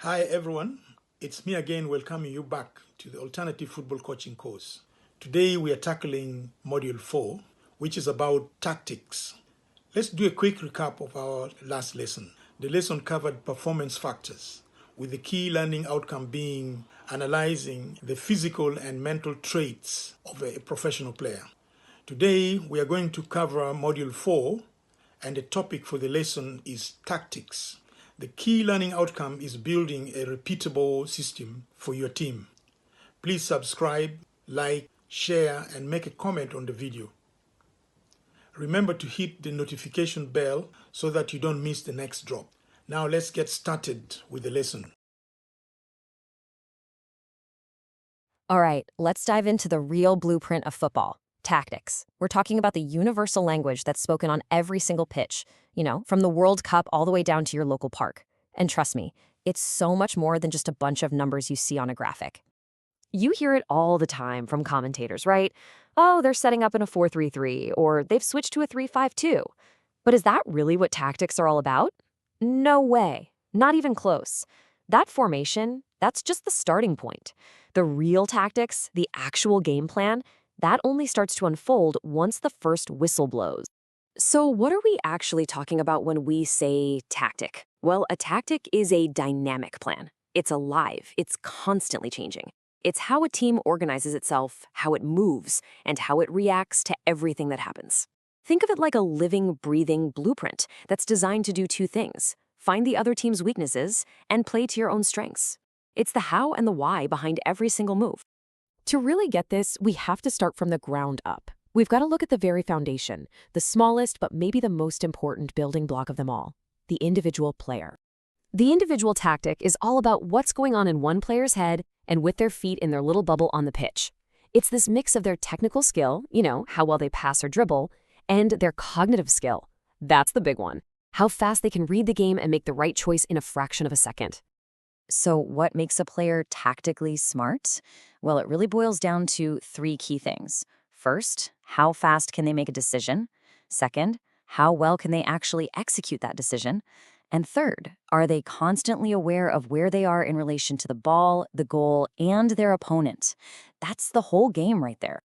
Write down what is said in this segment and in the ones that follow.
Hi everyone, it's me again welcoming you back to the Alternative Football Coaching course. Today we are tackling Module 4, which is about tactics. Let's do a quick recap of our last lesson. The lesson covered performance factors, with the key learning outcome being analyzing the physical and mental traits of a professional player. Today we are going to cover Module 4, and the topic for the lesson is tactics. The key learning outcome is building a repeatable system for your team. Please subscribe, like, share, and make a comment on the video. Remember to hit the notification bell so that you don't miss the next drop. Now let's get started with the lesson. All right, let's dive into the real blueprint of football, tactics. We're talking about the universal language that's spoken on every single pitch, from the World Cup all the way down to your local park. And trust me, it's so much more than just a bunch of numbers you see on a graphic. You hear it all the time from commentators, right? Oh, they're setting up in a 4-3-3, or they've switched to a 3-5-2. But is that really what tactics are all about? No way. Not even close. That formation, that's just the starting point. The real tactics, the actual game plan, that only starts to unfold once the first whistle blows. So what are we actually talking about when we say tactic? Well, a tactic is a dynamic plan. It's alive. It's constantly changing. It's how a team organizes itself, how it moves, and how it reacts to everything that happens. Think of it like a living, breathing blueprint that's designed to do two things: find the other team's weaknesses and play to your own strengths. It's the how and the why behind every single move. To really get this, we have to start from the ground up. We've got to look at the very foundation, the smallest but maybe the most important building block of them all, the individual player. The individual tactic is all about what's going on in one player's head and with their feet in their little bubble on the pitch. It's this mix of their technical skill, how well they pass or dribble, and their cognitive skill. That's the big one. How fast they can read the game and make the right choice in a fraction of a second. So what makes a player tactically smart? Well, it really boils down to three key things. First, how fast can they make a decision? Second, how well can they actually execute that decision? And third, are they constantly aware of where they are in relation to the ball, the goal, and their opponent? That's the whole game right there.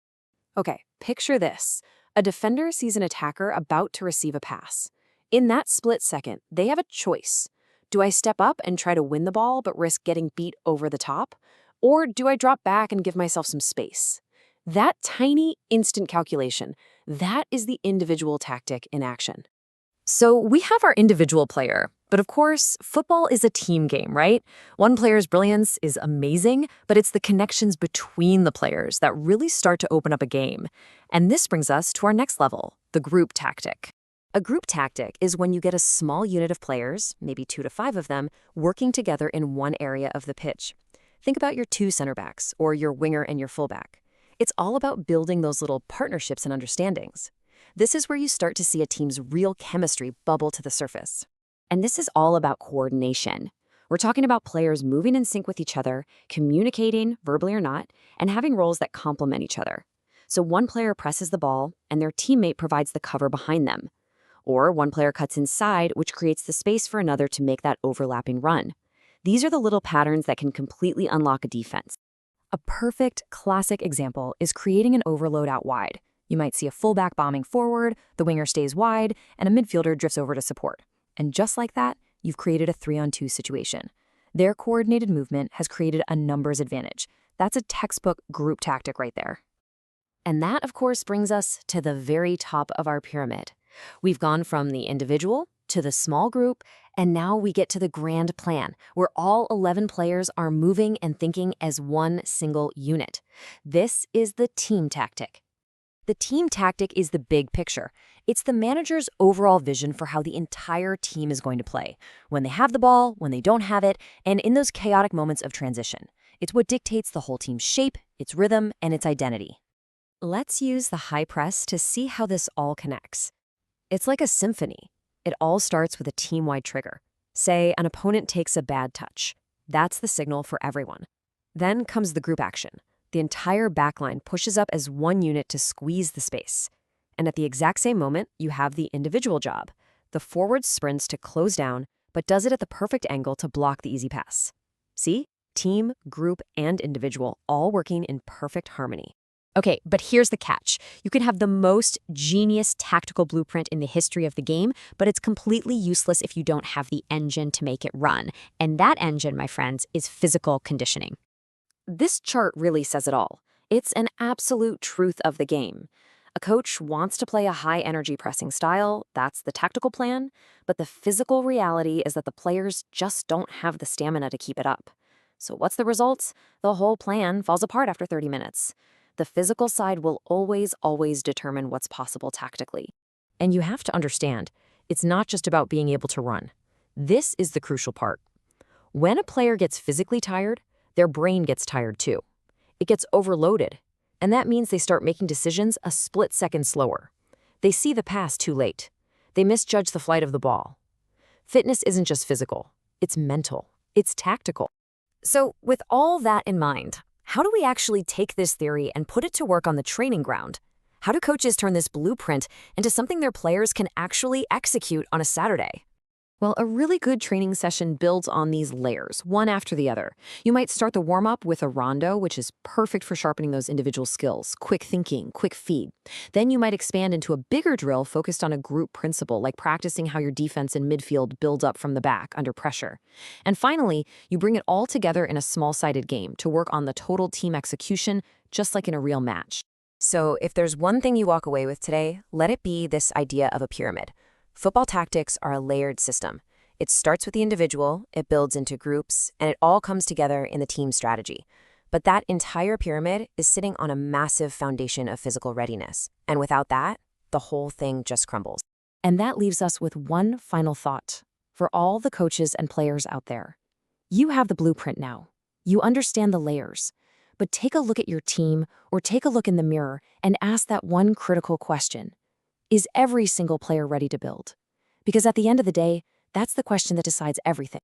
Okay, picture this. A defender sees an attacker about to receive a pass. In that split second, they have a choice. Do I step up and try to win the ball but risk getting beat over the top? Or do I drop back and give myself some space? That tiny, instant calculation, that is the individual tactic in action. So we have our individual player, but of course, football is a team game, right? One player's brilliance is amazing, but it's the connections between the players that really start to open up a game. And this brings us to our next level, the group tactic. A group tactic is when you get a small unit of players, maybe 2 to 5 of them, working together in one area of the pitch. Think about your 2 center backs or your winger and your fullback. It's all about building those little partnerships and understandings. This is where you start to see a team's real chemistry bubble to the surface. And this is all about coordination. We're talking about players moving in sync with each other, communicating, verbally or not, and having roles that complement each other. So one player presses the ball, and their teammate provides the cover behind them. Or one player cuts inside, which creates the space for another to make that overlapping run. These are the little patterns that can completely unlock a defense. A perfect, classic example is creating an overload out wide. You might see a fullback bombing forward, the winger stays wide, and a midfielder drifts over to support. And just like that, you've created a 3-on-2 situation. Their coordinated movement has created a numbers advantage. That's a textbook group tactic right there. And that, of course, brings us to the very top of our pyramid. We've gone from the individual to the small group, and now we get to the grand plan, where all 11 players are moving and thinking as one single unit. This is the team tactic. The team tactic is the big picture. It's the manager's overall vision for how the entire team is going to play, when they have the ball, when they don't have it, and in those chaotic moments of transition. It's what dictates the whole team's shape, its rhythm, and its identity. Let's use the high press to see how this all connects. It's like a symphony. It all starts with a team-wide trigger. Say an opponent takes a bad touch. That's the signal for everyone. Then comes the group action. The entire backline pushes up as one unit to squeeze the space. And at the exact same moment, you have the individual job. The forward sprints to close down, but does it at the perfect angle to block the easy pass. See? Team, group, and individual all working in perfect harmony. Okay, but here's the catch. You can have the most genius tactical blueprint in the history of the game, but it's completely useless if you don't have the engine to make it run. And that engine, my friends, is physical conditioning. This chart really says it all. It's an absolute truth of the game. A coach wants to play a high-energy pressing style, that's the tactical plan, but the physical reality is that the players just don't have the stamina to keep it up. So what's the results? The whole plan falls apart after 30 minutes. The physical side will always determine what's possible tactically. And you have to understand, it's not just about being able to run. This is the crucial part. When a player gets physically tired, their brain gets tired too. It gets overloaded, and that means they start making decisions a split second slower. They see the pass too late. They misjudge the flight of the ball. Fitness isn't just physical, it's mental, it's tactical. So with all that in mind, how do we actually take this theory and put it to work on the training ground? How do coaches turn this blueprint into something their players can actually execute on a Saturday? Well, a really good training session builds on these layers, one after the other. You might start the warm-up with a rondo, which is perfect for sharpening those individual skills, quick thinking, quick feed. Then you might expand into a bigger drill focused on a group principle, like practicing how your defense and midfield build up from the back under pressure. And finally, you bring it all together in a small-sided game to work on the total team execution, just like in a real match. So if there's one thing you walk away with today, let it be this idea of a pyramid. Football tactics are a layered system. It starts with the individual, it builds into groups, and it all comes together in the team strategy. But that entire pyramid is sitting on a massive foundation of physical readiness. And without that, the whole thing just crumbles. And that leaves us with one final thought for all the coaches and players out there. You have the blueprint now. You understand the layers. But take a look at your team or take a look in the mirror and ask that one critical question. Is every single player ready to build? Because at the end of the day, that's the question that decides everything.